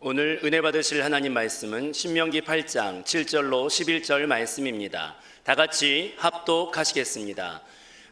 오늘 은혜 받으실 하나님 말씀은 신명기 8장 7절로 11절 말씀입니다. 다 같이 합독하시겠습니다.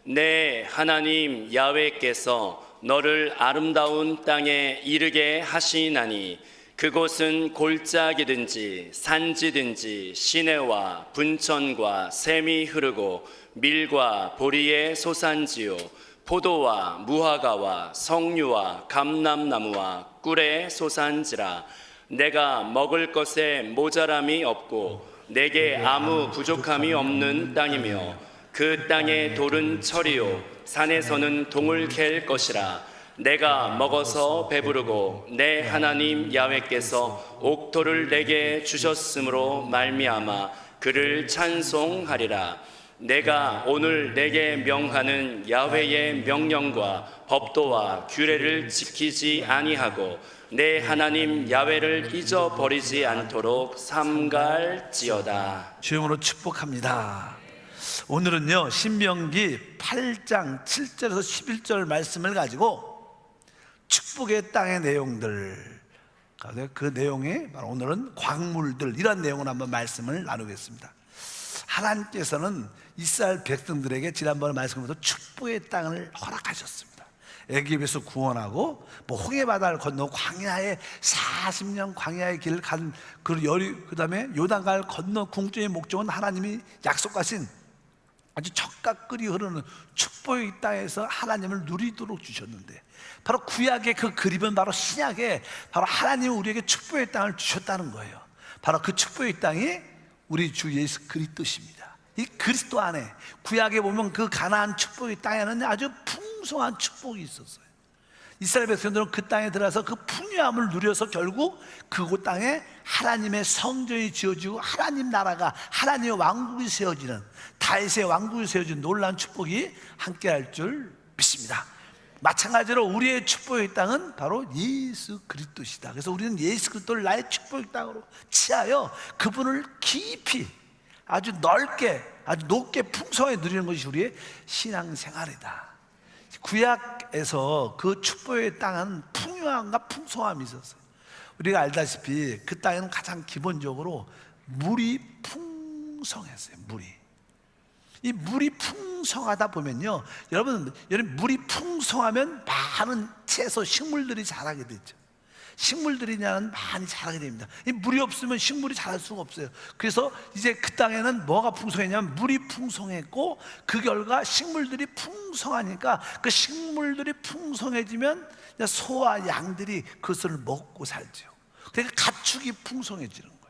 내 하나님 야훼께서 너를 아름다운 땅에 이르게 하시나니 그곳은 골짜기든지 산지든지 시내와 분천과 샘이 흐르고 밀과 보리의 소산지요 포도와 무화과와 석류와 감람나무와 꿀의 소산지라. 내가 먹을 것에 모자람이 없고 내게 아무 부족함이 없는 땅이며 그 땅의 돌은 철이요 산에서는 동을 캘 것이라. 내가 먹어서 배부르고 내 하나님 야훼께서 옥토를 내게 주셨으므로 말미암아 그를 찬송하리라. 내가 오늘 내게 명하는 야훼의 명령과 법도와 규례를 지키지 아니하고 내 하나님 야훼를 잊어버리지 않도록 삼갈지어다. 주님으로 축복합니다. 오늘은요 신명기 8장 7절에서 11절 말씀을 가지고 축복의 땅의 내용들, 그 내용에 바로 오늘은 광물들, 이런 내용을 한번 말씀을 나누겠습니다. 하나님께서는 이스라엘 백성들에게 지난번에 말씀드린 축복의 땅을 허락하셨습니다. 애굽에서 구원하고 홍해 바다를 건너 광야에 40년 광야의 길을 간 그 다음에 요단강을 건너 궁중의 목적은 하나님이 약속하신 아주 적과 끓이 흐르는 축복의 땅에서 하나님을 누리도록 주셨는데, 바로 구약의 그 그림은 바로 신약에 바로 하나님이 우리에게 축복의 땅을 주셨다는 거예요. 바로 그 축복의 땅이 우리 주 예수 그리스도십니다. 이 그리스도 안에 구약에 보면 그 가나안 축복의 땅에는 아주 풍성한 축복이 있었어요. 이스라엘 백성들은 그 땅에 들어가서 그 풍요함을 누려서 결국 그곳 땅에 하나님의 성전이 지어지고 하나님 나라가, 하나님의 왕국이 세워지는, 다윗의 왕국이 세워지는 놀라운 축복이 함께할 줄 믿습니다. 마찬가지로 우리의 축복의 땅은 바로 예수 그리스도시다. 그래서 우리는 예수 그리스도를 나의 축복의 땅으로 취하여 그분을 깊이 아주 넓게 아주 높게 풍성하게 누리는 것이 우리의 신앙생활이다. 구약에서 그 축복의 땅은 풍요함과 풍성함이 있었어요. 우리가 알다시피 그 땅에는 가장 기본적으로 물이 풍성했어요. 이 물이 풍성하다 보면요, 여러분 물이 풍성하면 많은 채소, 식물들이 자라게 되죠. 식물들이 많이 자라게 됩니다. 이 물이 없으면 식물이 자랄 수가 없어요. 그래서 이제 그 땅에는 뭐가 풍성했냐면 물이 풍성했고, 그 결과 식물들이 풍성하니까 그 식물들이 풍성해지면 소와 양들이 그것을 먹고 살죠. 그러니까 가축이 풍성해지는 거예요.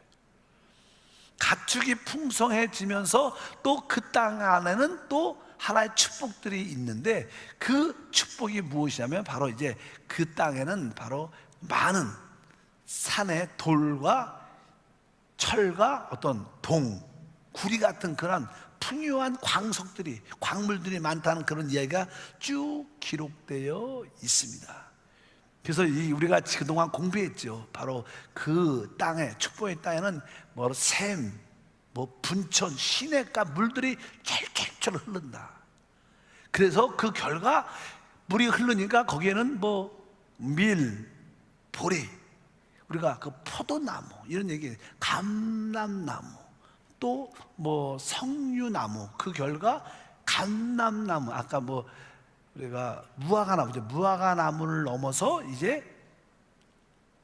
가축이 풍성해지면서 또 그 땅 안에는 또 하나의 축복들이 있는데, 그 축복이 무엇이냐면 바로 이제 그 땅에는 바로 많은 산의 돌과 철과 어떤 구리 같은 그런 풍요한 광물들이 많다는 그런 이야기가 쭉 기록되어 있습니다. 그래서 우리가 그동안 공부했죠. 바로 그 땅에, 축복의 땅에는 샘, 분천, 시냇가 물들이 철철철 흐른다. 그래서 그 결과 물이 흐르니까 거기에는 밀, 보리, 우리가 그 포도나무 이런 얘기, 감람나무, 또 석류나무, 그 결과 감람나무, 아까 우리가 무화과나무죠. 무화과나무를 넘어서 이제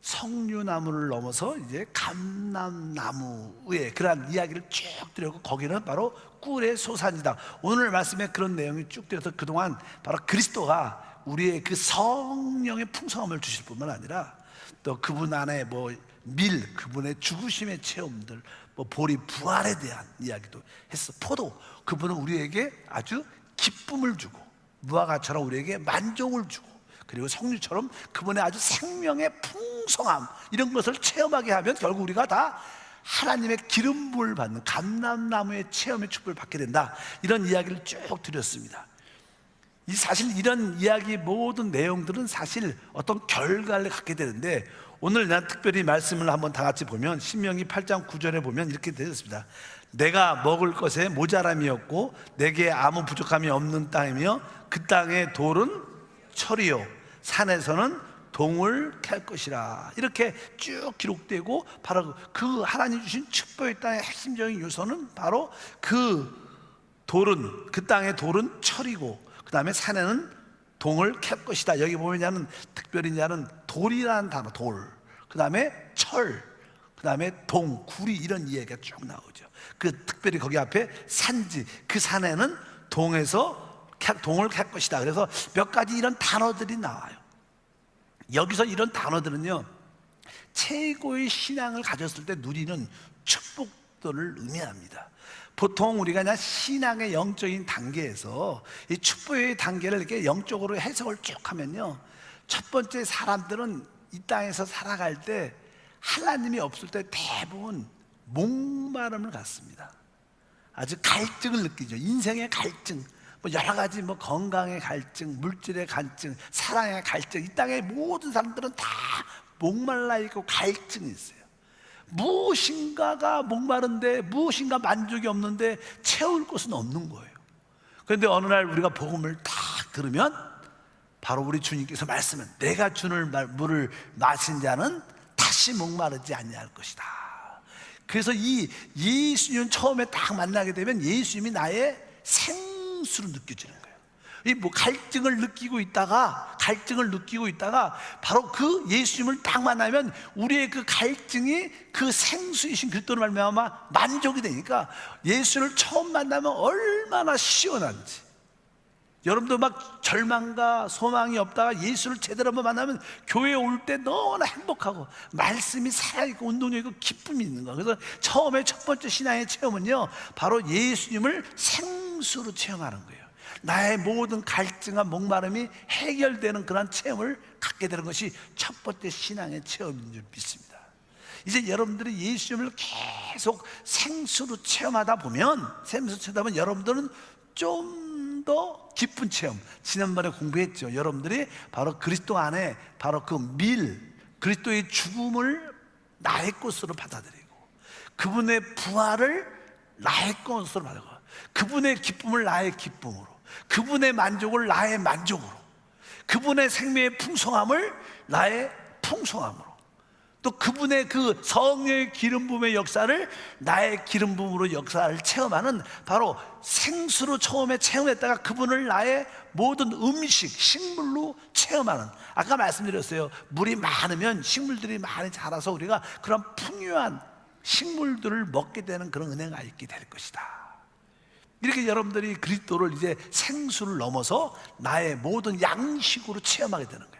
석류나무를 넘어서 이제 감람나무의 그러한 이야기를 쭉 드렸고, 거기는 바로 꿀의 소산이다. 오늘 말씀에 그런 내용이 쭉 드려서 그동안 바로 그리스도가 우리의 그 성령의 풍성함을 주실 뿐만 아니라 또 그분 안에 그분의 죽으심의 체험들, 보리 부활에 대한 이야기도 했어. 포도, 그분은 우리에게 아주 기쁨을 주고, 무화과처럼 우리에게 만족을 주고, 그리고 석류처럼 그분의 아주 생명의 풍성함, 이런 것을 체험하게 하면 결국 우리가 다 하나님의 기름 부음을 받는 감람나무의 체험의 축복을 받게 된다. 이런 이야기를 쭉 드렸습니다. 사실 이런 이야기 모든 내용들은 사실 어떤 결과를 갖게 되는데, 오늘 난 특별히 말씀을 한번 다 같이 보면 신명기 8장 9절에 보면 이렇게 되었습니다. 내가 먹을 것에 모자람이 없고 내게 아무 부족함이 없는 땅이며 그 땅의 돌은 철이요 산에서는 동을 캘 것이라. 이렇게 쭉 기록되고, 바로 그 하나님 주신 축복의 땅의 핵심적인 요소는 바로 그 돌은, 그 땅의 돌은 철이고, 그 다음에 산에는 동을 캘 것이다. 여기 보면 특별히 돌이라는 단어, 돌, 그 다음에 철, 그 다음에 동, 구리, 이런 이야기가 쭉 나오죠. 그 특별히 거기 앞에 산지, 그 산에는 동을 캘 것이다. 그래서 몇 가지 이런 단어들이 나와요. 여기서 이런 단어들은요, 최고의 신앙을 가졌을 때 누리는 축복들을 의미합니다. 보통 우리가 그냥 신앙의 영적인 단계에서 이 축복의 단계를 이렇게 영적으로 해석을 쭉 하면요, 첫 번째, 사람들은 이 땅에서 살아갈 때 하나님이 없을 때 대부분 목마름을 갖습니다. 아주 갈증을 느끼죠. 인생의 갈증, 여러 가지 건강의 갈증, 물질의 갈증, 사랑의 갈증. 이 땅의 모든 사람들은 다 목말라 있고 갈증이 있어요. 무엇인가가 목마른데, 무엇인가 만족이 없는데 채울 것은 없는 거예요. 그런데 어느 날 우리가 복음을 딱 들으면 바로 우리 주님께서 말씀은, 내가 주는 물을 마신 자는 다시 목마르지 아니할 것이다. 그래서 이 예수님 처음에 딱 만나게 되면 예수님이 나의 생수로 느껴지는 거예요. 이 갈증을 느끼고 있다가 바로 그 예수님을 딱 만나면 우리의 그 갈증이 그 생수이신 그리스도로 말미암아 만족이 되니까, 예수를 처음 만나면 얼마나 시원한지. 여러분도 절망과 소망이 없다가 예수를 제대로 한번 만나면 교회에 올 때 너무나 행복하고, 말씀이 살아있고 운동력이고 기쁨이 있는 거예요. 그래서 처음에 첫 번째 신앙의 체험은요, 바로 예수님을 생수로 체험하는 거예요. 나의 모든 갈증과 목마름이 해결되는 그런 체험을 갖게 되는 것이 첫 번째 신앙의 체험인 줄 믿습니다. 이제 여러분들이 예수님을 계속 생수로 체험하다 보면 여러분들은 좀 더 깊은 체험, 지난번에 공부했죠. 여러분들이 바로 그리스도 안에 바로 그리스도의 죽음을 나의 것으로 받아들이고, 그분의 부활을 나의 것으로 받아들이고, 그분의 기쁨을 나의 기쁨으로, 그분의 만족을 나의 만족으로, 그분의 생명의 풍성함을 나의 풍성함으로, 또 그분의 그 성령의 기름 부음의 역사를 나의 기름 부음으로 역사를 체험하는, 바로 생수로 처음에 체험했다가 그분을 나의 모든 음식, 식물로 체험하는. 아까 말씀드렸어요. 물이 많으면 식물들이 많이 자라서 우리가 그런 풍요한 식물들을 먹게 되는 그런 은혜가 있게 될 것이다. 이렇게 여러분들이 그리스도를 이제 생수를 넘어서 나의 모든 양식으로 체험하게 되는 거예요.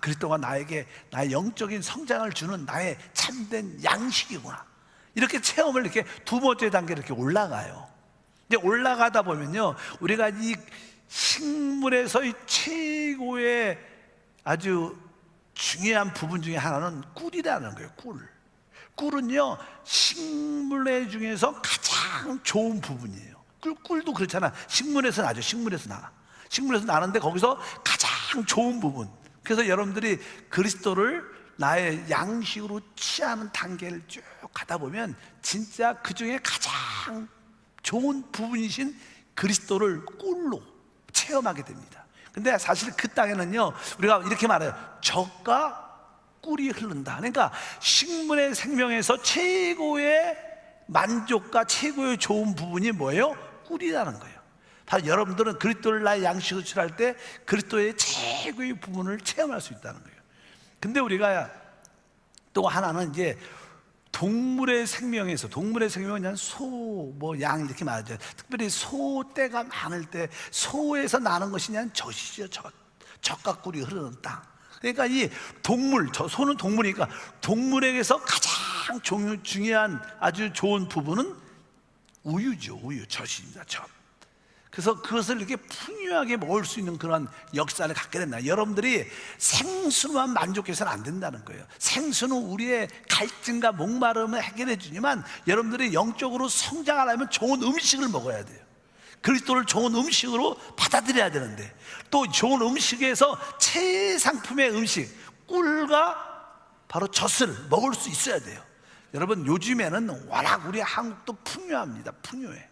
그리스도가 나에게 나의 영적인 성장을 주는 나의 참된 양식이구나. 이렇게 체험을 이렇게 두 번째 단계로 이렇게 올라가요. 근데 올라가다 보면요, 우리가 이 식물에서 이 최고의 아주 중요한 부분 중에 하나는 꿀이라는 거예요. 꿀은요, 식물 중에서 가장 좋은 부분이에요. 꿀도 그렇잖아. 식물에서 나죠. 식물에서 나는데 거기서 가장 좋은 부분. 그래서 여러분들이 그리스도를 나의 양식으로 취하는 단계를 쭉 가다 보면 진짜 그 중에 가장 좋은 부분이신 그리스도를 꿀로 체험하게 됩니다. 근데 사실 그 땅에는요, 우리가 이렇게 말해요. 젖과 꿀이 흐른다. 그러니까 식물의 생명에서 최고의 만족과 최고의 좋은 부분이 뭐예요? 꿀이라는 거예요. 바로 여러분들은 그리스도를 나의 양식으로 취할 때 그리스도의 최고의 부분을 체험할 수 있다는 거예요. 근데 우리가 또 하나는 이제 동물의 생명은 그냥 소, 양 이렇게 말하죠. 특별히 소떼가 많을 때 소에서 나는 것이 그냥 젖이죠. 젖과 꿀이 흐르는 땅. 그러니까 이 소는 동물이니까 동물에게서 가장 중요한 아주 좋은 부분은 우유죠. 젖입니다. 젖. 그래서 그것을 이렇게 풍요하게 먹을 수 있는 그런 역사를 갖게 된다. 여러분들이 생수로만 만족해서는 안 된다는 거예요. 생수는 우리의 갈증과 목마름을 해결해 주지만, 여러분들이 영적으로 성장하려면 좋은 음식을 먹어야 돼요. 그리스도를 좋은 음식으로 받아들여야 되는데, 또 좋은 음식에서 최상품의 음식, 꿀과 바로 젖을 먹을 수 있어야 돼요. 여러분, 요즘에는 워낙 우리 한국도 풍요합니다. 풍요해.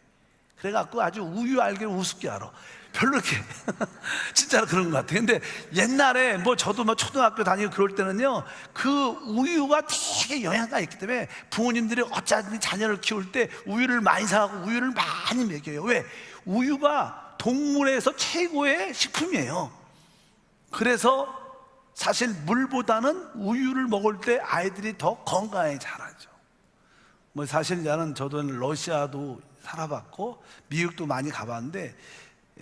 그래갖고 아주 우유 알기를 우습게 알아. 별로 이렇게 진짜로 그런 것 같아요. 근데 옛날에 뭐 저도 뭐 초등학교 다니고 그럴 때는요, 그 우유가 되게 영양가 있기 때문에 부모님들이 어쩌든지 자녀를 키울 때 우유를 많이 사고 우유를 많이 먹여요. 왜? 우유가 동물에서 최고의 식품이에요. 그래서 사실 물보다는 우유를 먹을 때 아이들이 더 건강하게 자라죠. 뭐 사실 저도 러시아도 살아봤고 미국도 많이 가봤는데,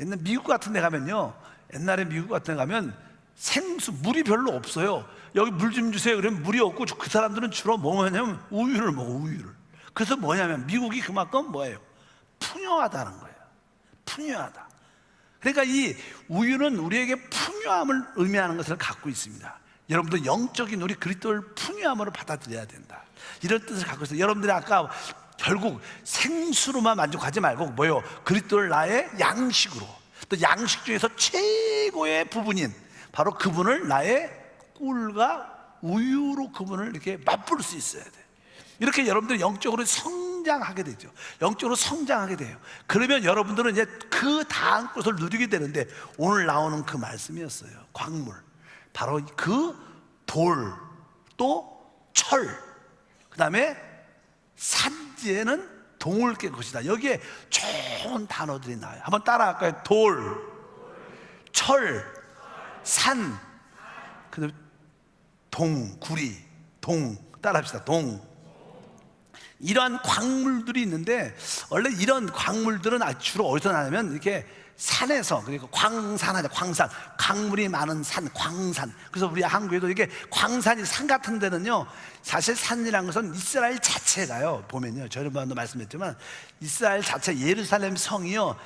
옛날 미국 같은 데 가면요, 옛날에 미국 같은 데 가면 생수, 물이 별로 없어요. 여기 물 좀 주세요 그러면 물이 없고, 그 사람들은 주로 뭐 하냐면 우유를 먹어, 우유를. 그래서 뭐냐면 미국이 그만큼 뭐예요? 풍요하다는 거예요. 풍요하다. 그러니까 이 우유는 우리에게 풍요함을 의미하는 것을 갖고 있습니다. 여러분도 영적인 우리 그리스도를 풍요함으로 받아들여야 된다, 이런 뜻을 갖고 있어요. 여러분들이 아까 결국 생수로만 만족하지 말고 뭐요? 그리스도를 나의 양식으로, 또 양식 중에서 최고의 부분인 바로 그분을 나의 꿀과 우유로 그분을 이렇게 맛볼 수 있어야 돼. 이렇게 여러분들이 영적으로 성장하게 되죠. 영적으로 성장하게 돼요. 그러면 여러분들은 이제 그 다음 것을 누리게 되는데, 오늘 나오는 그 말씀이었어요. 광물, 바로 그 돌, 또 철, 그 다음에 산지에는 동을 깰 것이다. 여기에 좋은 단어들이 나와요. 한번 따라할까요? 돌, 철, 산, 그 다음에 동, 구리, 동, 따라합시다. 동. 이러한 광물들이 있는데, 원래 이런 광물들은 주로 어디서 나냐면 이렇게 산에서, 그러니까 광산하죠. 광산, 광물이 많은 산, 광산. 그래서 우리 한국에도 이게 광산이, 산 같은 데는요, 사실 산이라는 것은 이스라엘 자체가요, 보면요, 저번에도 말씀했지만 이스라엘 자체, 예루살렘 성이요,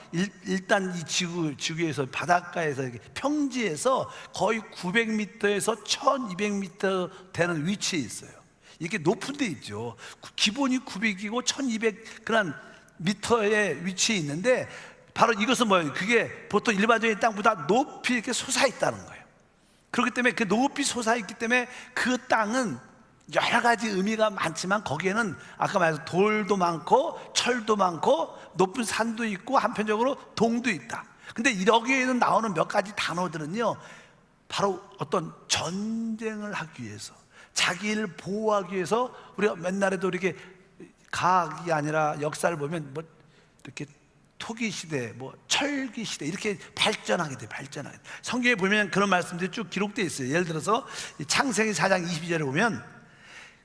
일단 이 지구에서 바닷가에서 평지에서 거의 900m에서 1200m 되는 위치에 있어요. 이렇게 높은 데 있죠. 기본이 900이고 1200 그런 미터의 위치에 있는데, 바로 이것은 뭐예요? 그게 보통 일반적인 땅보다 높이 이렇게 솟아 있다는 거예요. 그렇기 때문에 그 높이 솟아 있기 때문에 그 땅은 여러 가지 의미가 많지만, 거기에는 아까 말해서 돌도 많고 철도 많고 높은 산도 있고 한편적으로 동도 있다. 근데 여기에는 나오는 몇 가지 단어들은요, 바로 어떤 전쟁을 하기 위해서, 자기를 보호하기 위해서, 우리가 맨날에도 이렇게 과학이 아니라 역사를 보면 뭐 이렇게 토기 시대, 뭐 철기 시대, 이렇게 발전하게 돼, 발전하게 돼. 성경에 보면 그런 말씀들이 쭉 기록되어 있어요. 예를 들어서 창세기 4장 22절에 보면,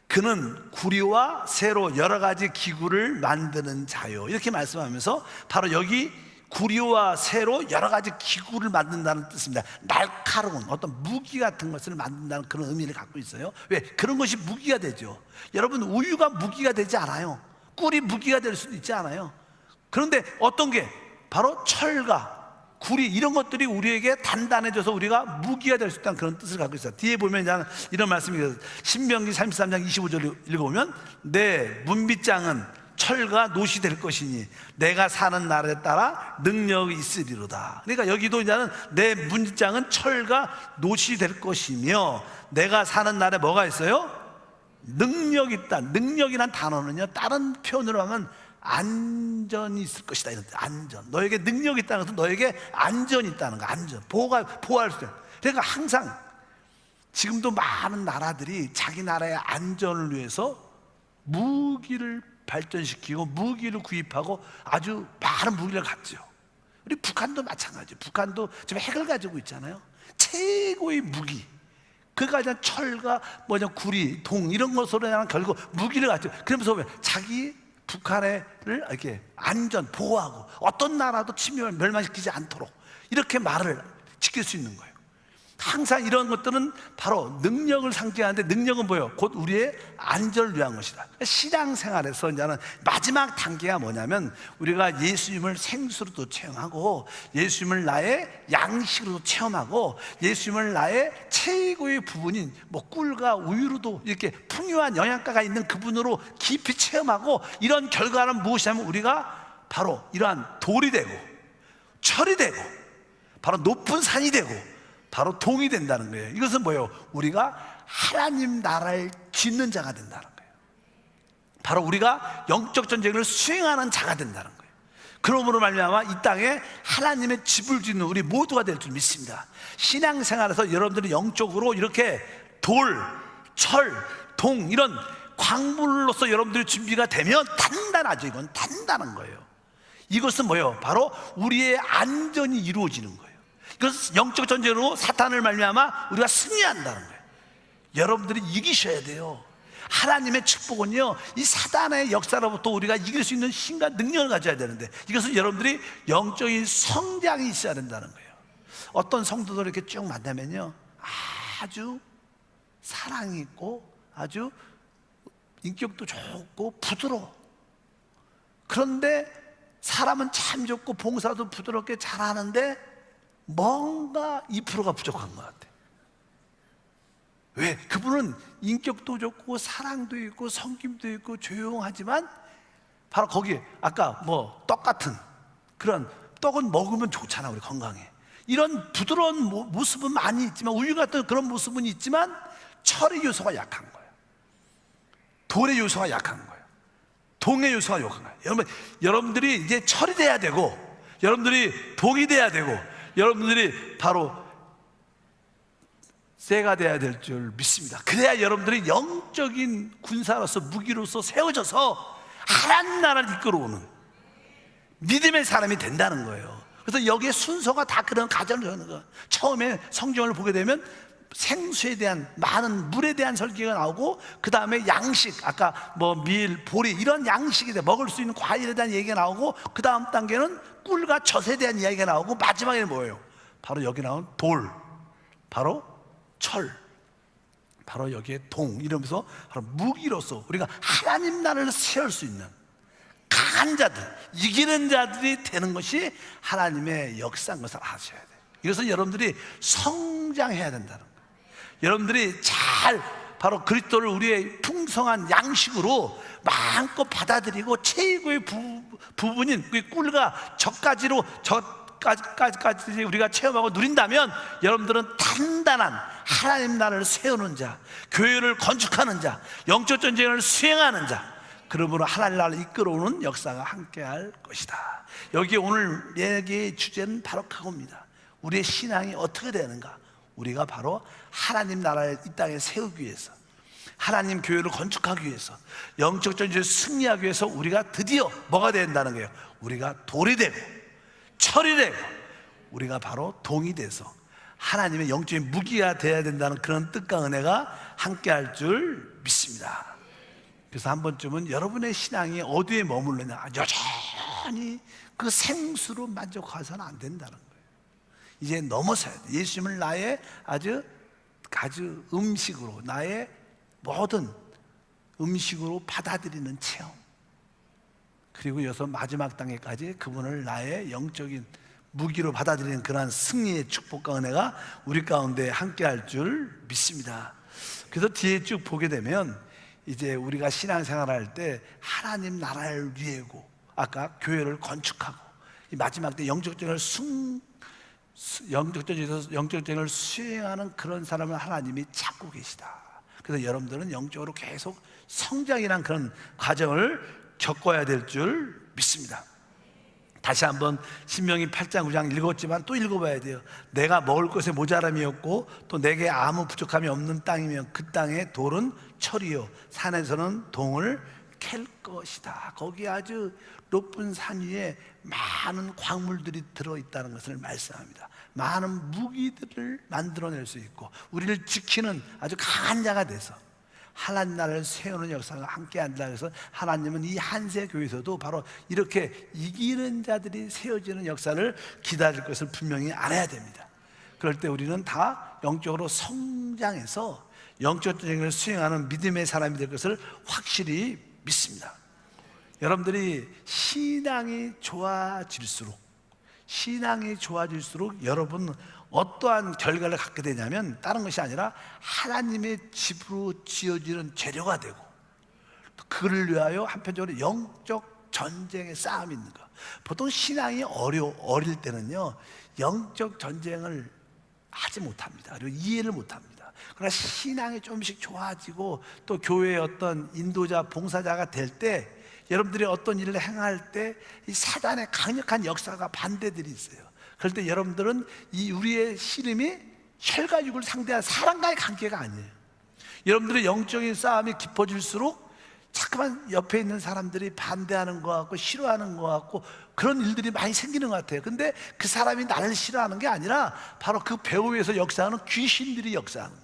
그는 구리와 쇠로 여러 가지 기구를 만드는 자요, 이렇게 말씀하면서 바로 여기 구리와 쇠로 여러 가지 기구를 만든다는 뜻입니다. 날카로운 어떤 무기 같은 것을 만든다는 그런 의미를 갖고 있어요. 왜? 그런 것이 무기가 되죠. 여러분, 우유가 무기가 되지 않아요. 꿀이 무기가 될 수도 있지 않아요. 그런데 어떤 게 바로 철과 구리, 이런 것들이 우리에게 단단해져서 우리가 무기가 될 수 있다는 그런 뜻을 갖고 있어요. 뒤에 보면 이런 말씀이 있어요. 신명기 33장 25절 읽어보면, 내 문빗장은 철과 놋이 될 것이니 내가 사는 날에 따라 능력이 있으리로다. 그러니까 여기도 이제는 내 문빗장은 철과 놋이 될 것이며, 내가 사는 날에 뭐가 있어요? 능력이 있다. 능력이란 단어는요, 다른 표현으로 하면 안전이 있을 것이다, 이런 뜻. 안전. 너에게 능력이 있다는 것은 너에게 안전이 있다는 거. 안전, 보호할 수 있다. 그러니까 항상 지금도 많은 나라들이 자기 나라의 안전을 위해서 무기를 발전시키고 무기를 구입하고 아주 많은 무기를 갖죠. 우리 북한도 마찬가지예요. 북한도 지금 핵을 가지고 있잖아요. 최고의 무기, 그러니까 철과 구리, 동, 이런 것으로 결국 무기를 갖죠. 그러면서 왜? 자기 북한을 이렇게 안전, 보호하고 어떤 나라도 침멸, 멸망시키지 않도록 이렇게 말을 지킬 수 있는 거예요. 항상 이런 것들은 바로 능력을 상징하는데, 능력은 뭐예요? 곧 우리의 안전을 위한 것이다. 신앙생활에서 이제는 마지막 단계가 뭐냐면, 우리가 예수님을 생수로도 체험하고, 예수님을 나의 양식으로도 체험하고, 예수님을 나의 최고의 부분인 꿀과 우유로도 이렇게 풍요한 영양가가 있는 그분으로 깊이 체험하고, 이런 결과는 무엇이냐면 우리가 바로 이러한 돌이 되고 철이 되고 바로 높은 산이 되고 바로 동이 된다는 거예요. 이것은 뭐예요? 우리가 하나님 나라를 짓는 자가 된다는 거예요. 바로 우리가 영적 전쟁을 수행하는 자가 된다는 거예요. 그러므로 말미암아 이 땅에 하나님의 집을 짓는 우리 모두가 될 줄 믿습니다. 신앙생활에서 여러분들이 영적으로 이렇게 돌, 철, 동 이런 광물로서 여러분들이 준비가 되면 단단하죠. 이건 단단한 거예요. 이것은 뭐예요? 바로 우리의 안전이 이루어지는 거예요. 이것은 영적 전쟁으로 사탄을 말미암아 우리가 승리한다는 거예요. 여러분들이 이기셔야 돼요. 하나님의 축복은요, 이 사단의 역사로부터 우리가 이길 수 있는 힘과 능력을 가져야 되는데, 이것은 여러분들이 영적인 성장이 있어야 된다는 거예요. 어떤 성도들 이렇게 쭉 만나면요, 아주 사랑이 있고 아주 인격도 좋고 부드러워. 그런데 사람은 참 좋고 봉사도 부드럽게 잘하는데 뭔가 2%가 부족한 것 같아. 왜? 그분은 인격도 좋고 사랑도 있고 섬김도 있고 조용하지만 바로 거기 아까 뭐 떡 같은 그런 떡은 먹으면 좋잖아, 우리 건강에. 이런 부드러운 모습은 많이 있지만, 우유 같은 그런 모습은 있지만 철의 요소가 약한 거예요. 돌의 요소가 약한 거예요. 동의 요소가 약한 거예요. 여러분들이 이제 철이 돼야 되고, 여러분들이 동이 돼야 되고, 여러분들이 바로 쇠가 돼야 될 줄 믿습니다. 그래야 여러분들이 영적인 군사로서 무기로서 세워져서 하나님 나라를 이끌어오는 믿음의 사람이 된다는 거예요. 그래서 여기에 순서가 다 그런 가정을 하는 거예요. 처음에 성경을 보게 되면 생수에 대한 많은 물에 대한 설계가 나오고, 그 다음에 양식, 아까 뭐 밀, 보리 이런 양식에 대해 먹을 수 있는 과일에 대한 얘기가 나오고, 그 다음 단계는 꿀과 젖에 대한 이야기가 나오고, 마지막에는 뭐예요? 바로 여기 나온 돌, 바로 철, 바로 여기에 동, 이러면서 바로 무기로서 우리가 하나님 나라를 세울 수 있는 강한 자들, 이기는 자들이 되는 것이 하나님의 역사인 것을 아셔야 돼요. 이것은 여러분들이 성장해야 된다는 거예요. 여러분들이 잘 바로 그리스도를 우리의 풍성한 양식으로 마음껏 받아들이고 최고의 부분인 그 꿀과 젖까지로 까지 우리가 체험하고 누린다면, 여러분들은 단단한 하나님 나라를 세우는 자, 교회를 건축하는 자, 영적 전쟁을 수행하는 자, 그러므로 하나님 나라를 이끌어오는 역사가 함께할 것이다. 여기 오늘 얘기의 주제는 바로 그겁니다. 우리의 신앙이 어떻게 되는가? 우리가 바로 하나님 나라를 이 땅에 세우기 위해서, 하나님 교회를 건축하기 위해서, 영적 전쟁을 승리하기 위해서 우리가 드디어 뭐가 된다는 거예요? 우리가 돌이 되고 철이 되고 우리가 바로 동이 돼서 하나님의 영적인 무기가 되어야 된다는 그런 뜻과 은혜가 함께할 줄 믿습니다. 그래서 한 번쯤은 여러분의 신앙이 어디에 머물느냐, 여전히 그 생수로 만족해서는 안 된다는 거예요. 이제 넘어서야 돼. 예수님을 나의 아주 음식으로, 나의 모든 음식으로 받아들이는 체험, 그리고 여기서 마지막 단계까지 그분을 나의 영적인 무기로 받아들이는 그러한 승리의 축복과 은혜가 우리 가운데 함께할 줄 믿습니다. 그래서 뒤에 쭉 보게 되면 이제 우리가 신앙생활할 때 하나님 나라를 위하고 아까 교회를 건축하고, 이 마지막 때 영적 전쟁을 수행하는 그런 사람을 하나님이 찾고 계시다. 그래서 여러분들은 영적으로 계속 성장이란 그런 과정을 겪어야 될 줄 믿습니다. 다시 한번 신명기 8장 9장 읽었지만 또 읽어봐야 돼요. 내가 먹을 것에 모자람이 없고 또 내게 아무 부족함이 없는 땅이면 그 땅의 돌은 철이요 산에서는 동을 캘 것이다. 거기 아주 높은 산 위에 많은 광물들이 들어있다는 것을 말씀합니다. 많은 무기들을 만들어낼 수 있고 우리를 지키는 아주 강한 자가 돼서 하나님 나라를 세우는 역사가 함께한다. 그래서 하나님은 이 한세 교회에서도 바로 이렇게 이기는 자들이 세워지는 역사를 기다릴 것을 분명히 알아야 됩니다. 그럴 때 우리는 다 영적으로 성장해서 영적 전쟁을 수행하는 믿음의 사람이 될 것을 확실히 믿습니다. 여러분들이 신앙이 좋아질수록 여러분 어떠한 결과를 갖게 되냐면, 다른 것이 아니라 하나님의 집으로 지어지는 재료가 되고, 그를 위하여 한편적으로 영적 전쟁의 싸움이 있는 거. 보통 신앙이 어릴 때는요 영적 전쟁을 하지 못합니다. 그리고 이해를 못합니다. 그러나 신앙이 조금씩 좋아지고 또 교회의 어떤 인도자 봉사자가 될 때 여러분들이 어떤 일을 행할 때 이 사단의 강력한 역사가 반대들이 있어요. 그럴 때 여러분들은 이 우리의 씨름이 혈과 육을 상대한 사람과의 관계가 아니에요. 여러분들의 영적인 싸움이 깊어질수록 자꾸만 옆에 있는 사람들이 반대하는 것 같고 싫어하는 것 같고 그런 일들이 많이 생기는 것 같아요. 근데 그 사람이 나를 싫어하는 게 아니라 바로 그 배후 위에서 역사하는 귀신들이 역사하는 거예요.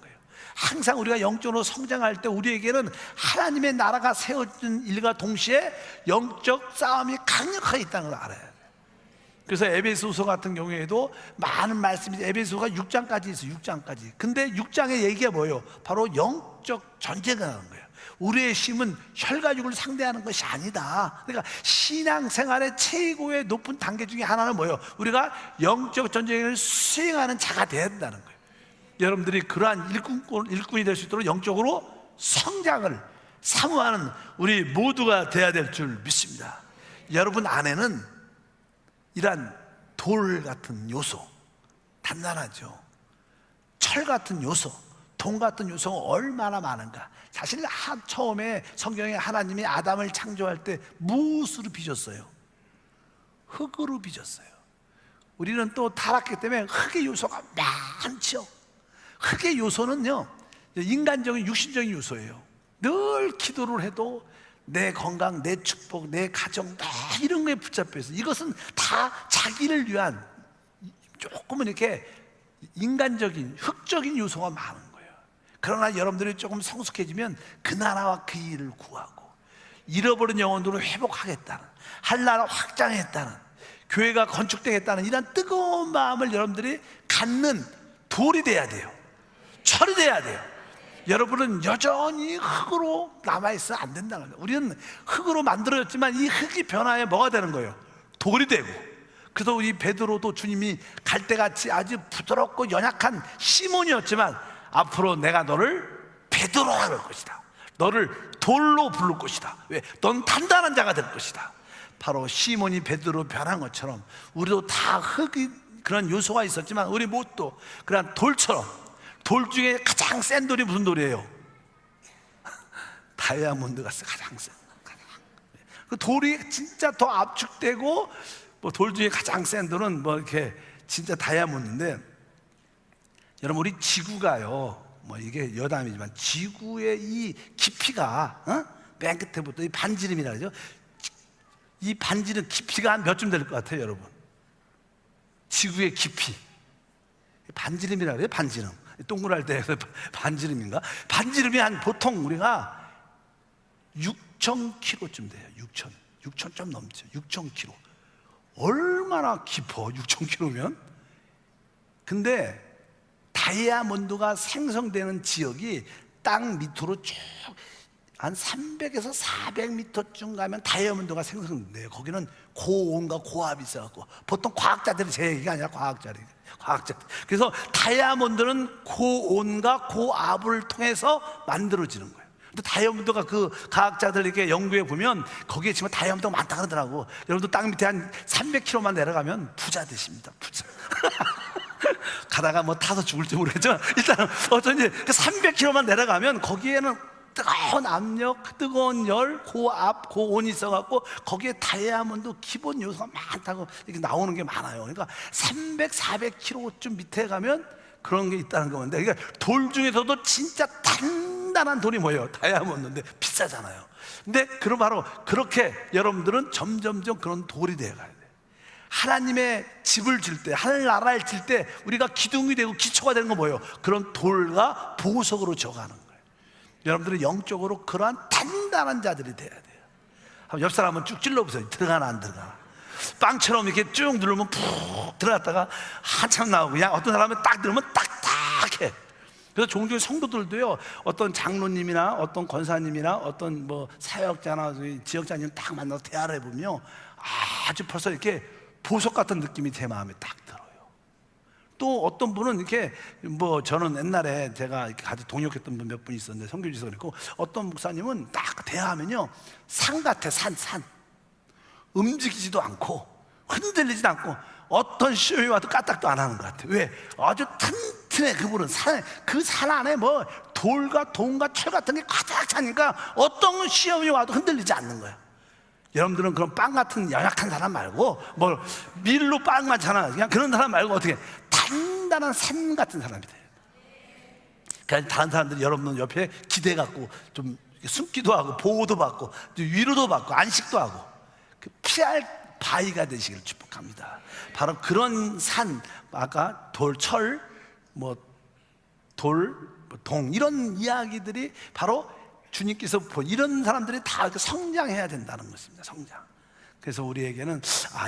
항상 우리가 영적으로 성장할 때 우리에게는 하나님의 나라가 세워진 일과 동시에 영적 싸움이 강력하게 있다는 걸 알아야 돼요. 그래서 에베소서 같은 경우에도 많은 말씀이, 에베소가 6장까지 있어요. 6장까지. 근데 6장의 얘기가 뭐예요? 바로 영적 전쟁을 하는 거예요. 우리의 힘은 혈과 육을 상대하는 것이 아니다. 그러니까 신앙생활의 최고의 높은 단계 중에 하나는 뭐예요? 우리가 영적 전쟁을 수행하는 자가 되어야 된다는 거예요. 여러분들이 그러한 일꾼이 될 수 있도록 영적으로 성장을 사모하는 우리 모두가 되어야 될 줄 믿습니다. 여러분 안에는 이러한 돌 같은 요소, 단단하죠. 철 같은 요소, 동 같은 요소가 얼마나 많은가. 사실 처음에 성경에 하나님이 아담을 창조할 때 무엇으로 빚었어요? 흙으로 빚었어요. 우리는 또 타락했기 때문에 흙의 요소가 많죠. 흙의 요소는요, 인간적인 육신적인 요소예요. 늘 기도를 해도 내 건강, 내 축복, 내 가정 다 이런 거에 붙잡혀 있어요. 이것은 다 자기를 위한 조금은 이렇게 인간적인 흙적인 요소가 많은 거예요. 그러나 여러분들이 조금 성숙해지면 그 나라와 그 일을 구하고 잃어버린 영혼들을 회복하겠다는, 한나라 확장했다는, 교회가 건축되겠다는 이런 뜨거운 마음을 여러분들이 갖는 돌이 돼야 돼요. 철이 돼야 돼요. 여러분은 여전히 흙으로 남아있어 안 된다는 거예요. 우리는 흙으로 만들어졌지만 이 흙이 변화해 뭐가 되는 거예요? 돌이 되고. 그래서 우리 베드로도 주님이 갈대같이 아주 부드럽고 연약한 시몬이었지만 앞으로 내가 너를 베드로라 할 것이다. 너를 돌로 부를 것이다. 왜? 넌 단단한 자가 될 것이다. 바로 시몬이 베드로 변한 것처럼 우리도 다 흙이 그런 요소가 있었지만 우리 모두 그런 돌처럼, 돌 중에 가장 센 돌이 무슨 돌이에요? 다이아몬드가 가장 센. 그 돌이 진짜 더 압축되고 뭐 돌 중에 가장 센 돌은 뭐 이렇게 진짜 다이아몬드인데, 여러분 우리 지구가요, 뭐 이게 여담이지만 지구의 이 깊이가 맨 끝에부터 이 반지름이라 그러죠. 이 반지름 깊이가 한 몇쯤 될 것 같아요, 여러분? 지구의 깊이 반지름이라 그래요. 반지름, 동그랄 때 반지름인가? 반지름이 한 보통 우리가 6,000km쯤 돼요. 6,000 좀 넘죠. 6,000km. 얼마나 깊어, 6,000km면? 근데 다이아몬드가 생성되는 지역이 땅 밑으로 쭉 한 300에서 400m쯤 가면 다이아몬드가 생성돼요. 거기는 고온과 고압이 있어갖고, 보통 과학자들이 제 얘기가 아니라 과학자들. 그래서 다이아몬드는 고온과 고압을 통해서 만들어지는 거예요. 근데 다이아몬드가 그 과학자들 이렇게 연구해 보면 거기에 지금 다이아몬드가 많다 그러더라고. 여러분도 땅 밑에 한 300km만 내려가면 부자 되십니다. 부자. 가다가 뭐 타서 죽을지 모르겠지만 일단은 어쩐지 그 300km만 내려가면 거기에는 뜨거운 압력, 뜨거운 열, 고압, 고온이 있어갖고 거기에 다이아몬드 기본 요소가 많다고 이렇게 나오는 게 많아요. 그러니까 300, 400km쯤 밑에 가면 그런 게 있다는 건데, 그러니까 돌 중에서도 진짜 단단한 돌이 뭐예요? 다이아몬드인데 비싸잖아요. 근데 그럼 바로 그렇게 여러분들은 점점점 그런 돌이 되어가야 돼요. 하나님의 집을 질 때, 하늘나라를 질 때 우리가 기둥이 되고 기초가 되는 건 뭐예요? 그런 돌과 보석으로 져가는 거예요. 여러분들은 영적으로 그러한 단단한 자들이 돼야 돼요. 옆 사람 한번 쭉 찔러보세요. 들어가나 안 들어가나. 빵처럼 이렇게 쭉 누르면 푹 들어갔다가 한참 나오고, 그냥 어떤 사람은 딱 누르면 딱딱해. 그래서 종종 성도들도요, 어떤 장로님이나 어떤 권사님이나 어떤 뭐 사역자나 지역자님 딱 만나서 대화를 해보면 아주 벌써 이렇게 보석 같은 느낌이 제 마음에 딱 들어요. 또 어떤 분은 이렇게, 뭐 저는 옛날에 제가 이렇게 같이 동역했던 분 몇 분 있었는데 선교지에서 그랬고, 어떤 목사님은 딱 대화하면요 산 같아. 산 움직이지도 않고 흔들리지도 않고 어떤 시험이 와도 까딱도 안 하는 것 같아. 왜? 아주 튼튼해. 그분은 그 산 안에 뭐 돌과 동과 철 같은 게 가득 차니까 어떤 시험이 와도 흔들리지 않는 거야. 여러분들은 그런 빵 같은 연약한 사람 말고 뭐 밀로 빵 많잖아. 그냥 그런 사람 말고 어떻게 단단한 산 같은 사람이 돼요. 그러니까 다른 사람들이 여러분 옆에 기대 갖고 좀 숨기도 하고 보호도 받고 위로도 받고 안식도 하고 그 피할 바위가 되시기를 축복합니다. 바로 그런 산, 아까 돌, 철, 뭐 돌, 동 이런 이야기들이 바로 주님께서 이런 사람들이 다 성장해야 된다는 것입니다. 성장. 그래서 우리에게는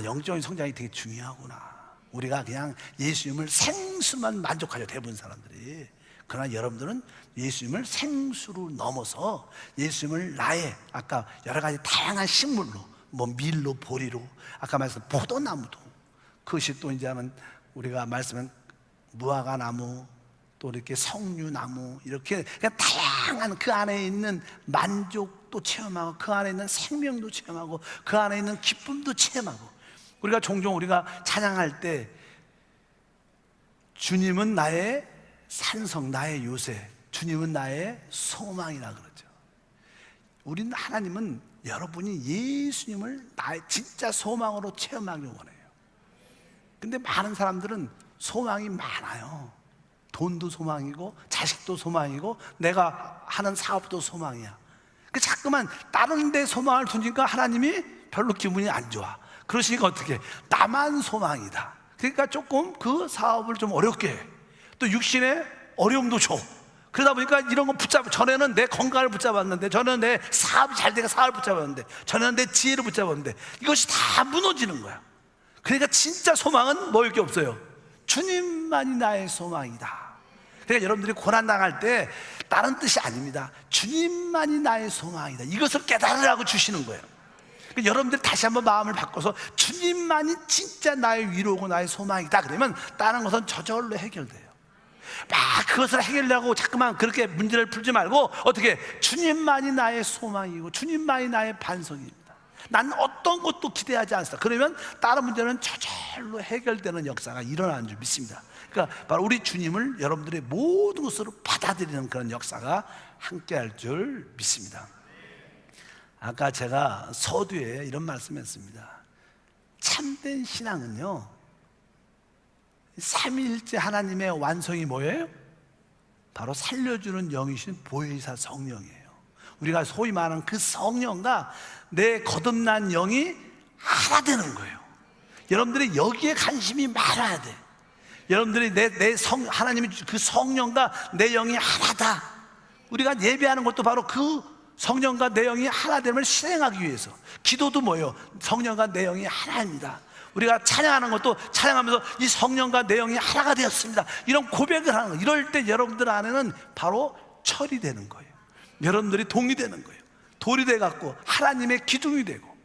영적인 성장이 되게 중요하구나. 우리가 그냥 예수님을 생수만 만족하죠, 대부분 사람들이. 그러나 여러분들은 예수님을 생수로 넘어서 예수님을 나의 아까 여러 가지 다양한 식물로, 뭐 밀로, 보리로, 아까 말씀한 포도나무도, 그것이 또 이제는 우리가 말씀한 무화과나무, 또 이렇게 석류나무, 이렇게 그냥 다양한 그 안에 있는 만족도 체험하고 그 안에 있는 생명도 체험하고 그 안에 있는 기쁨도 체험하고, 우리가 종종 우리가 찬양할 때 주님은 나의 산성, 나의 요새, 주님은 나의 소망이라 그러죠. 우리는 하나님은 여러분이 예수님을 나의 진짜 소망으로 체험하길 원해요. 근데 많은 사람들은 소망이 많아요. 돈도 소망이고 자식도 소망이고 내가 하는 사업도 소망이야. 그 자꾸만 다른 데 소망을 두니까 하나님이 별로 기분이 안 좋아. 그러시니까 어떻게? 나만 소망이다. 그러니까 조금 그 사업을 좀 어렵게 해. 또 육신에 어려움도 줘. 그러다 보니까 이런 거 붙잡고, 전에는 내 건강을 붙잡았는데, 전에는 내 사업이 잘 되니까 사업을 붙잡았는데, 전에는 내 지혜를 붙잡았는데, 이것이 다 무너지는 거야. 그러니까 진짜 소망은 뭐일 게 없어요. 주님만이 나의 소망이다. 그러니까 여러분들이 고난당할 때 다른 뜻이 아닙니다. 주님만이 나의 소망이다. 이것을 깨달으라고 주시는 거예요. 그러니까 여러분들이 다시 한번 마음을 바꿔서 주님만이 진짜 나의 위로고 나의 소망이다 그러면 다른 것은 저절로 해결돼요. 막 그것을 해결하려고 자꾸만 그렇게 문제를 풀지 말고 어떻게 주님만이 나의 소망이고 주님만이 나의 반석입니다. 난 어떤 것도 기대하지 않습니다. 그러면 다른 문제는 저절로 해결되는 역사가 일어나는 줄 믿습니다. 그러니까 바로 우리 주님을 여러분들의 모든 것으로 받아들이는 그런 역사가 함께할 줄 믿습니다. 아까 제가 서두에 이런 말씀했습니다. 참된 신앙은요, 삼위일체 하나님의 완성이 뭐예요? 바로 살려주는 영이신 보혜사 성령이에요. 우리가 소위 말하는 그 성령과 내 거듭난 영이 하나 되는 거예요. 여러분들이 여기에 관심이 많아야 돼. 여러분들이 하나님이 그 성령과 내 영이 하나다. 우리가 예배하는 것도 바로 그 성령과 내 영이 하나 됨을 실행하기 위해서. 기도도 뭐예요? 성령과 내 영이 하나입니다. 우리가 찬양하는 것도 찬양하면서 이 성령과 내 영이 하나가 되었습니다. 이런 고백을 하는 거예요. 이럴 때 여러분들 안에는 바로 철이 되는 거예요. 여러분들이 동이 되는 거예요. 돌이 돼갖고 하나님의 기둥이 되고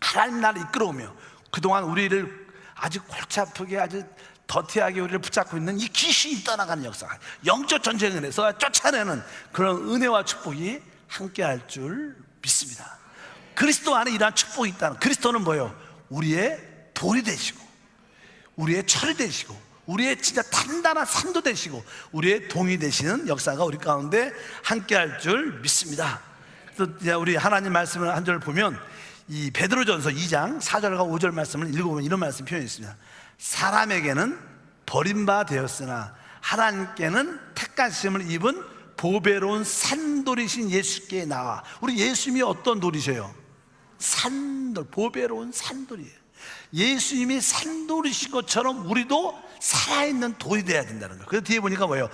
하나님 나를 이끌어오며 그동안 우리를 아주 골치 아프게 아주 더티하게 우리를 붙잡고 있는 이 귀신이 떠나가는 역사가, 영적 전쟁을 해서 쫓아내는 그런 은혜와 축복이 함께할 줄 믿습니다. 그리스도 안에 이러한 축복이 있다는, 그리스도는 뭐예요? 우리의 돌이 되시고 우리의 철이 되시고 우리의 진짜 단단한 산도 되시고 우리의 동이 되시는 역사가 우리 가운데 함께할 줄 믿습니다. 그래서 이제 우리 하나님 말씀을 한 절 보면 이 베드로전서 2장 4절과 5절 말씀을 읽어보면 이런 말씀 표현이 있습니다. 사람에게는 버림바 되었으나 하나님께는 택하심을 입은 보배로운 산돌이신 예수께 나와. 우리 예수님이 어떤 돌이세요? 산돌, 보배로운 산돌이에요. 예수님이 산돌이신 것처럼 우리도 살아있는 돌이 돼야 된다는 거예요. 그래서 뒤에 보니까 뭐예요?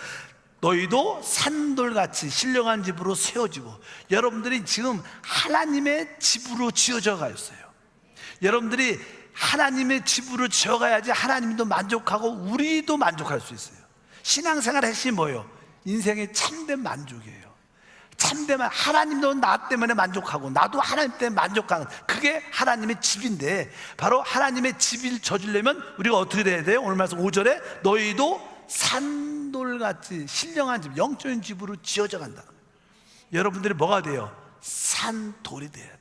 너희도 산돌같이 신령한 집으로 세워지고, 여러분들이 지금 하나님의 집으로 지어져 가있어요. 여러분들이 하나님의 집으로 지어가야지 하나님도 만족하고 우리도 만족할 수 있어요. 신앙생활의 핵심이 뭐예요? 인생의 참된 만족이에요. 참된, 하나님도 나 때문에 만족하고 나도 하나님 때문에 만족하는, 그게 하나님의 집인데, 바로 하나님의 집을 져주려면 우리가 어떻게 돼야 돼요? 오늘 말씀 5절에 너희도 산돌같이 신령한 집, 영적인 집으로 지어져 간다. 여러분들이 뭐가 돼요? 산돌이 돼야 돼요.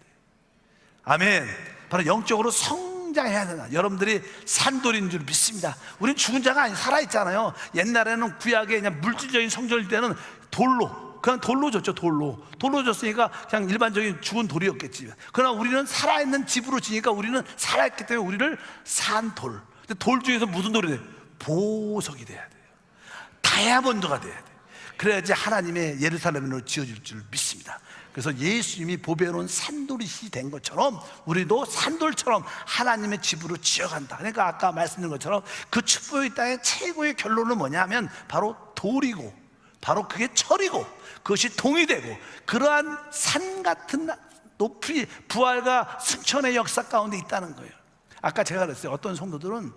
아멘. 바로 영적으로 성장해야 되나. 여러분들이 산돌인 줄 믿습니다. 우린 죽은 자가 아니 살아있잖아요. 옛날에는 구약의 그냥 물질적인 성전일 때는 돌로 그냥 돌로 줬죠. 돌로 줬으니까 그냥 일반적인 죽은 돌이었겠지. 그러나 우리는 살아있는 집으로 지니까 우리는 살아있기 때문에 우리를 산 돌. 근데 돌 중에서 무슨 돌이 돼요? 보석이 돼야 돼요. 다이아몬드가 돼야 돼요. 그래야지 하나님의 예루살렘으로 지어질 줄 믿습니다. 그래서 예수님이 보배로운 산돌이 된 것처럼 우리도 산돌처럼 하나님의 집으로 지어간다. 그러니까 아까 말씀드린 것처럼 그 축복의 땅의 최고의 결론은 뭐냐면 바로 돌이고, 바로 그게 철이고, 그것이 동이 되고, 그러한 산 같은 높이 부활과 승천의 역사 가운데 있다는 거예요. 아까 제가 그랬어요. 어떤 성도들은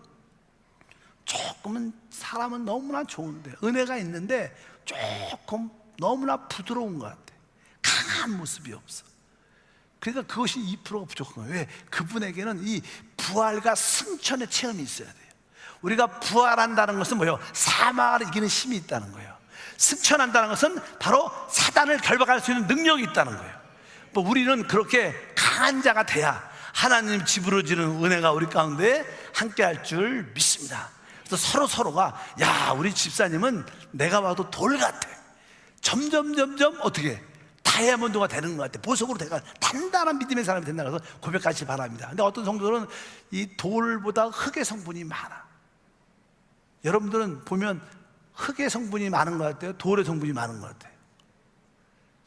조금은 사람은 너무나 좋은데, 은혜가 있는데 조금 너무나 부드러운 것 같아. 강한 모습이 없어. 그러니까 그것이 2%가 부족한 거예요. 왜? 그분에게는 이 부활과 승천의 체험이 있어야 돼요. 우리가 부활한다는 것은 뭐예요? 사망을 이기는 힘이 있다는 거예요. 승천한다는 것은 바로 사단을 결박할 수 있는 능력이 있다는 거예요. 뭐 우리는 그렇게 강한 자가 돼야 하나님 집으로 지는 은혜가 우리 가운데 함께 할 줄 믿습니다. 그래서 서로가 야, 우리 집사님은 내가 봐도 돌 같아. 점점 어떻게 다이아몬드가 되는 것 같아. 보석으로 돼가 단단한 믿음의 사람이 된다. 그래서 고백하시기 바랍니다. 근데 어떤 성도들은 이 돌보다 흙의 성분이 많아. 여러분들은 보면 흙의 성분이 많은 것 같아요? 돌의 성분이 많은 것 같아요?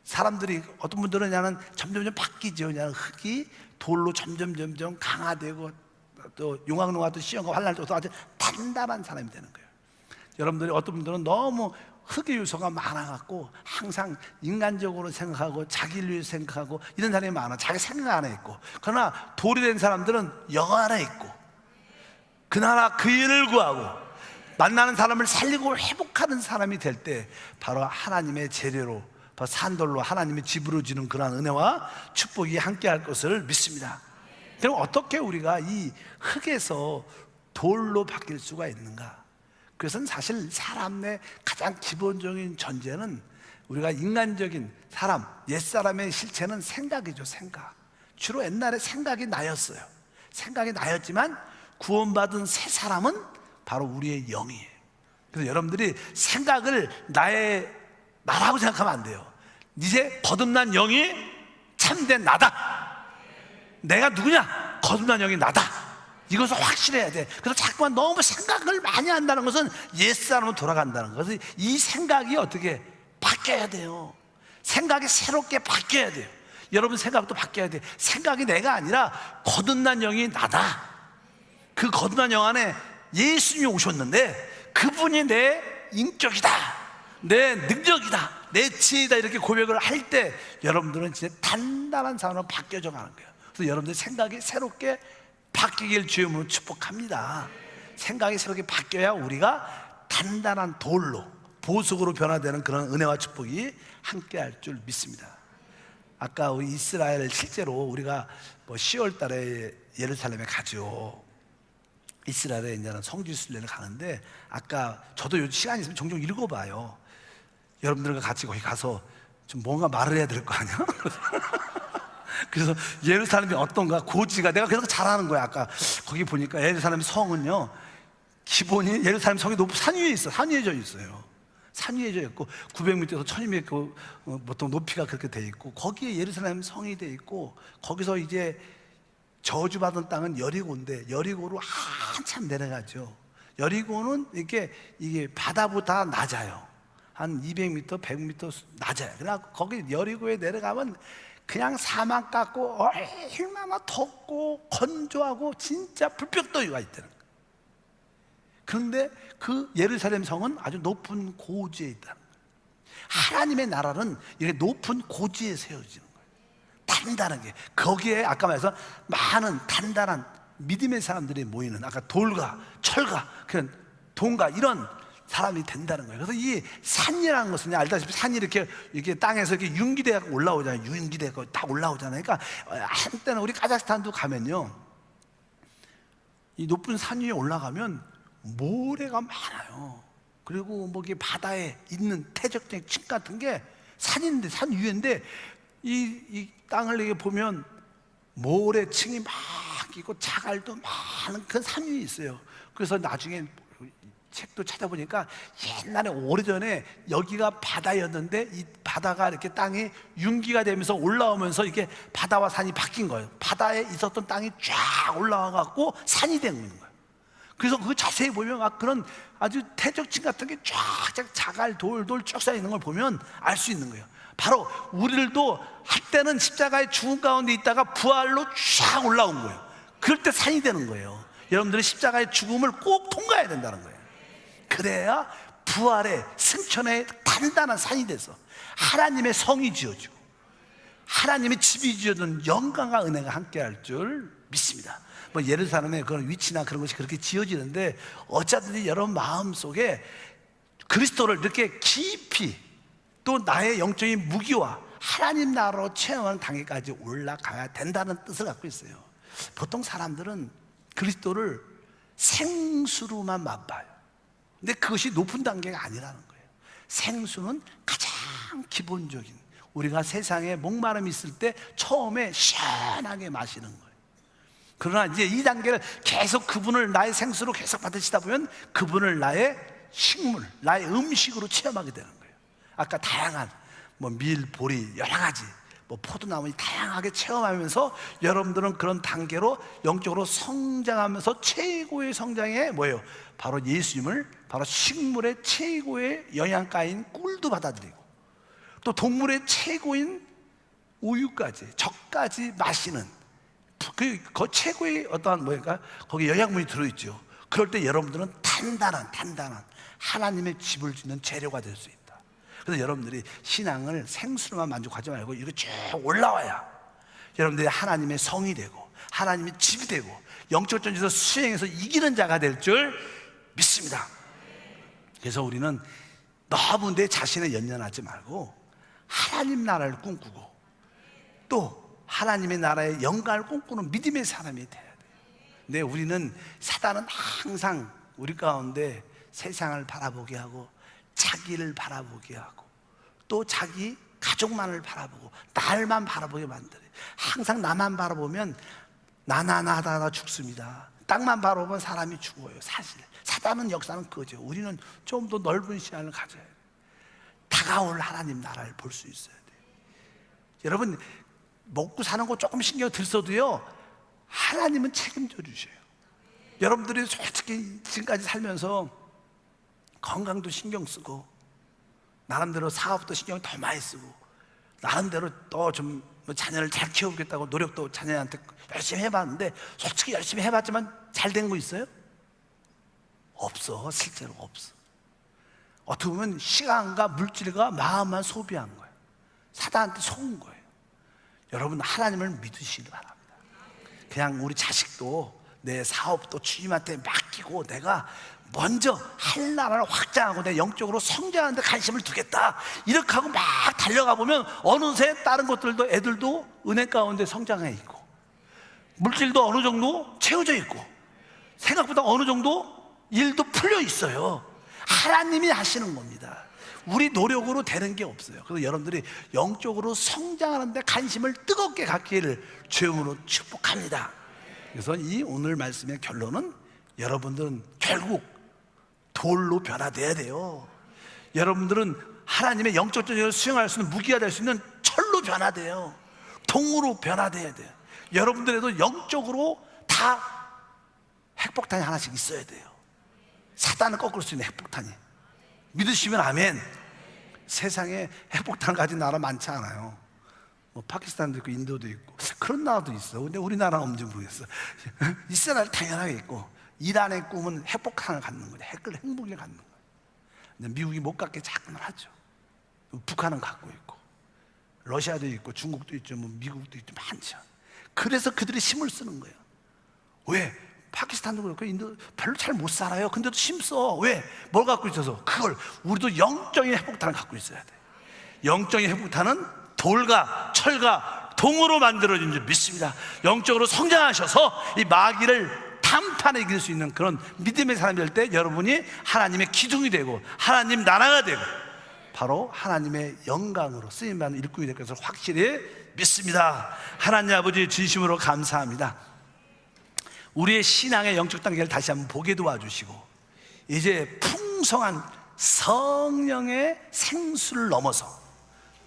사람들이 어떤 분들은 그냥 점점 바뀌죠. 그냥 흙이 돌로 점점 강화되고, 또 용광로가 또 시험과 환란을 또 아주 단단한 사람이 되는 거예요. 여러분들이 어떤 분들은 너무 흙의 요소가 많아갖고 항상 인간적으로 생각하고 자기를 위해 생각하고 이런 사람이 많아. 자기 생각 안에 있고. 그러나 돌이 된 사람들은 영 안에 있고, 그나라 그 일을 구하고 만나는 사람을 살리고 회복하는 사람이 될 때 바로 하나님의 재료로, 바로 산돌로 하나님의 집으로 지는 그러한 은혜와 축복이 함께 할 것을 믿습니다. 그럼 어떻게 우리가 이 흙에서 돌로 바뀔 수가 있는가? 그것은 사실 사람 내 가장 기본적인 전제는, 우리가 인간적인 사람, 옛사람의 실체는 생각이죠. 생각. 주로 옛날에 생각이 나였어요. 생각이 나였지만 구원받은 새 사람은 바로 우리의 영이에요. 그래서 여러분들이 생각을 나라고 생각하면 안 돼요. 이제 거듭난 영이 참된 나다. 내가 누구냐? 거듭난 영이 나다. 이것을 확실해야 돼. 그래서 자꾸만 너무 생각을 많이 한다는 것은 옛사람으로 돌아간다는 것을, 이 생각이 어떻게 바뀌어야 돼요. 생각이 새롭게 바뀌어야 돼요. 여러분 생각도 바뀌어야 돼. 생각이 내가 아니라 거듭난 영이 나다. 그 거듭난 영 안에 예수님이 오셨는데 그분이 내 인격이다, 내 능력이다, 내 지혜다, 이렇게 고백을 할 때 여러분들은 진짜 단단한 사람으로 바뀌어져 가는 거예요. 그래서 여러분들 생각이 새롭게 바뀌길 주님으로 축복합니다. 생각이 새롭게 바뀌어야 우리가 단단한 돌로, 보석으로 변화되는 그런 은혜와 축복이 함께 할 줄 믿습니다. 아까 우리 이스라엘, 실제로 우리가 10월 달에 예루살렘에 가죠. 이스라엘에 이제는 성지순례를 가는데, 아까 저도 요즘 시간이 있으면 종종 읽어봐요. 여러분들과 같이 거기 가서 좀 뭔가 말을 해야 될 거 아니야? 그래서 예루살렘이 어떤가, 고지가, 내가 계속 잘하는 거야. 아까 거기 보니까 예루살렘 성은요, 기본이 예루살렘 성이 높은 산 위에 있어. 산 위에 져 있어요. 산 위에 져 있고 900m에서 1200m 보통 높이가 그렇게 돼 있고, 거기에 예루살렘 성이 돼 있고, 거기서 이제 저주받은 땅은 여리고인데 여리고로 한참 내려가죠. 여리고는 이게 바다보다 낮아요. 한 200m, 100m 낮아요. 그래서 거기 여리고에 내려가면 그냥 사막 같고 얼마나 덥고 건조하고 진짜 불볕더위가 있다는 거예요. 그런데 그 예루살렘 성은 아주 높은 고지에 있다는 거예요. 하나님의 나라는 이렇게 높은 고지에 세워지는 거예요. 단단하게. 거기에 아까 말해서 많은 단단한 믿음의 사람들이 모이는, 아까 돌과 철과 그런 동과 이런 사람이 된다는 거예요. 그래서 이 산이라는 것은 알다시피 산이 이렇게 땅에서 이렇게 융기되고 올라오잖아요. 융기되고 딱 올라오잖아요. 그러니까 한때는 우리 카자흐스탄도 가면요, 이 높은 산 위에 올라가면 모래가 많아요. 그리고 뭐 이게 바다에 있는 퇴적된 층 같은 게 산인데, 산 위인데 이 땅을 이렇게 보면 모래층이 막 있고 자갈도 많은 그 산 위에 있어요. 그래서 나중에 책도 찾아보니까 옛날에 오래전에 여기가 바다였는데 이 바다가 이렇게 땅이 융기가 되면서 올라오면서 이렇게 바다와 산이 바뀐 거예요. 바다에 있었던 땅이 쫙 올라와 갖고 산이 된 거예요. 그래서 그거 자세히 보면 막 그런 아주 태적층 같은 게 쫙 자갈 돌돌 쭉 쌓여 있는 걸 보면 알 수 있는 거예요. 바로 우리들도 한때는 십자가의 죽음 가운데 있다가 부활로 쫙 올라온 거예요. 그럴 때 산이 되는 거예요. 여러분들은 십자가의 죽음을 꼭 통과해야 된다는 거예요. 그래야 부활의 승천의 단단한 산이 돼서 하나님의 성이 지어지고 하나님의 집이 지어진 영광과 은혜가 함께할 줄 믿습니다. 뭐 예루살렘의 그런 위치나 그런 것이 그렇게 지어지는데 어쩌든지 여러분 마음속에 그리스도를 이렇게 깊이 또 나의 영적인 무기와 하나님 나라로 체험하는 단계까지 올라가야 된다는 뜻을 갖고 있어요. 보통 사람들은 그리스도를 생수로만 맛봐요. 근데 그것이 높은 단계가 아니라는 거예요. 생수는 가장 기본적인, 우리가 세상에 목마름이 있을 때 처음에 시원하게 마시는 거예요. 그러나 이제 이 단계를 계속 그분을 나의 생수로 계속 받으시다 보면 그분을 나의 식물, 나의 음식으로 체험하게 되는 거예요. 아까 다양한 뭐 밀, 보리, 여러 가지 뭐 포도나무 다양하게 체험하면서 여러분들은 그런 단계로 영적으로 성장하면서 최고의 성장에 뭐예요? 바로 예수님을 바로 식물의 최고의 영양가인 꿀도 받아들이고 또 동물의 최고인 우유까지 젖까지 마시는 그 최고의 어떠한 뭐랄까 거기 영양분이 들어있죠. 그럴 때 여러분들은 단단한 하나님의 집을 짓는 재료가 될 수 있다. 그래서 여러분들이 신앙을 생수로만 만족하지 말고 이렇게 쭉 올라와야 여러분들이 하나님의 성이 되고 하나님의 집이 되고 영적 전쟁에서 수행해서 이기는 자가 될 줄 믿습니다. 그래서 우리는 너무 내 자신에 연연하지 말고 하나님 나라를 꿈꾸고 또 하나님의 나라의 영광을 꿈꾸는 믿음의 사람이 돼야 돼요. 근데 우리는 사단은 항상 우리 가운데 세상을 바라보게 하고 자기를 바라보게 하고 또 자기 가족만을 바라보고 날만 바라보게 만들어요. 항상 나만 바라보면 나나나 하다가 죽습니다. 땅만 바라보면 사람이 죽어요. 사실 사단은 역사는 그거죠. 우리는 좀 더 넓은 시야를 가져야 돼요. 다가올 하나님 나라를 볼 수 있어야 돼요. 여러분 먹고 사는 거 조금 신경 들써도요 하나님은 책임져 주셔요. 여러분들이 솔직히 지금까지 살면서 건강도 신경 쓰고 나름대로 사업도 신경 더 많이 쓰고 나름대로 또 좀 자녀를 잘 키우겠다고 노력도 자녀한테 열심히 해봤는데 솔직히 열심히 해봤지만 잘 된 거 있어요? 없어. 실제로 없어. 어떻게 보면 시간과 물질과 마음만 소비한 거예요. 사단한테 속은 거예요. 여러분 하나님을 믿으시기 바랍니다. 그냥 우리 자식도 내 사업도 주님한테 맡기고 내가 먼저 할 나라를 확장하고 내 영적으로 성장하는 데 관심을 두겠다 이렇게 하고 막 달려가 보면 어느새 다른 것들도 애들도 은혜 가운데 성장해 있고 물질도 어느 정도 채워져 있고 생각보다 어느 정도 일도 풀려 있어요. 하나님이 하시는 겁니다. 우리 노력으로 되는 게 없어요. 그래서 여러분들이 영적으로 성장하는 데 관심을 뜨겁게 갖기를 주님으로 축복합니다. 그래서 이 오늘 말씀의 결론은 여러분들은 결국 돌로 변화돼야 돼요. 여러분들은 하나님의 영적 전쟁을 수행할 수 있는 무기가 될 수 있는 철로 변화돼요. 동으로 변화돼야 돼요. 여러분들에도 영적으로 다 핵폭탄이 하나씩 있어야 돼요. 사단을 꺾을 수 있는 핵폭탄이. 믿으시면 아멘. 세상에 핵폭탄을 가진 나라 많지 않아요. 뭐 파키스탄도 있고 인도도 있고 그런 나라도 있어. 근데 우리나라는 없는지 모르겠어. 이스라엘 당연하게 있고 이란의 꿈은 핵폭탄을 갖는 거예요. 핵무기를 갖는 거예요. 근데 미국이 못 갖게 자꾸만 하죠. 북한은 갖고 있고 러시아도 있고 중국도 있죠. 뭐 미국도 있죠. 많죠. 그래서 그들이 힘을 쓰는 거예요. 왜? 파키스탄도 그렇고 인도 별로 잘 못 살아요. 근데도 힘써. 왜? 뭘 갖고 있어서? 그걸 우리도 영적인 핵폭탄을 갖고 있어야 돼. 영적인 핵폭탄은 돌과 철과 동으로 만들어진 줄 믿습니다. 영적으로 성장하셔서 이 마귀를 단판에 이길 수 있는 그런 믿음의 사람이 될 때 여러분이 하나님의 기둥이 되고 하나님 나라가 되고 바로 하나님의 영광으로 쓰임받는 일꾼이 될 것을 확실히 믿습니다. 하나님 아버지 진심으로 감사합니다. 우리의 신앙의 영적 단계를 다시 한번 보게 도와주시고 이제 풍성한 성령의 생수를 넘어서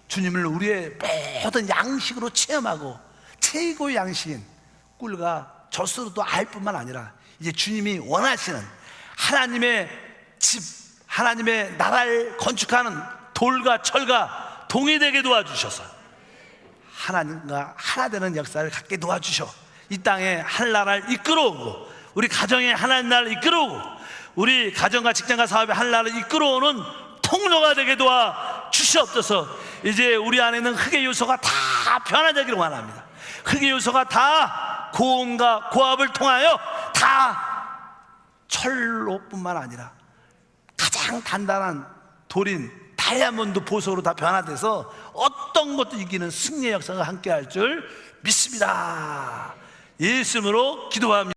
주님을 우리의 모든 양식으로 체험하고 최고의 양식인 꿀과 젖으로도 알 뿐만 아니라 이제 주님이 원하시는 하나님의 집, 하나님의 나라를 건축하는 돌과 철과 동이 되게 도와주셔서 하나님과 하나 되는 역사를 갖게 도와주셔 이 땅에 하늘나라를 이끌어오고 우리 가정에 하나님 나라를 이끌어오고 우리 가정과 직장과 사업에 하늘나라를 이끌어오는 통로가 되게 도와주시옵소서. 이제 우리 안에 있는 흙의 요소가 다 변화되기를 원합니다. 흙의 요소가 다 고온과 고압을 통하여 다 철로뿐만 아니라 가장 단단한 돌인 다이아몬드 보석으로 다 변화돼서 어떤 것도 이기는 승리의 역사가 함께할 줄 믿습니다. 예수 이름으로 기도합니다.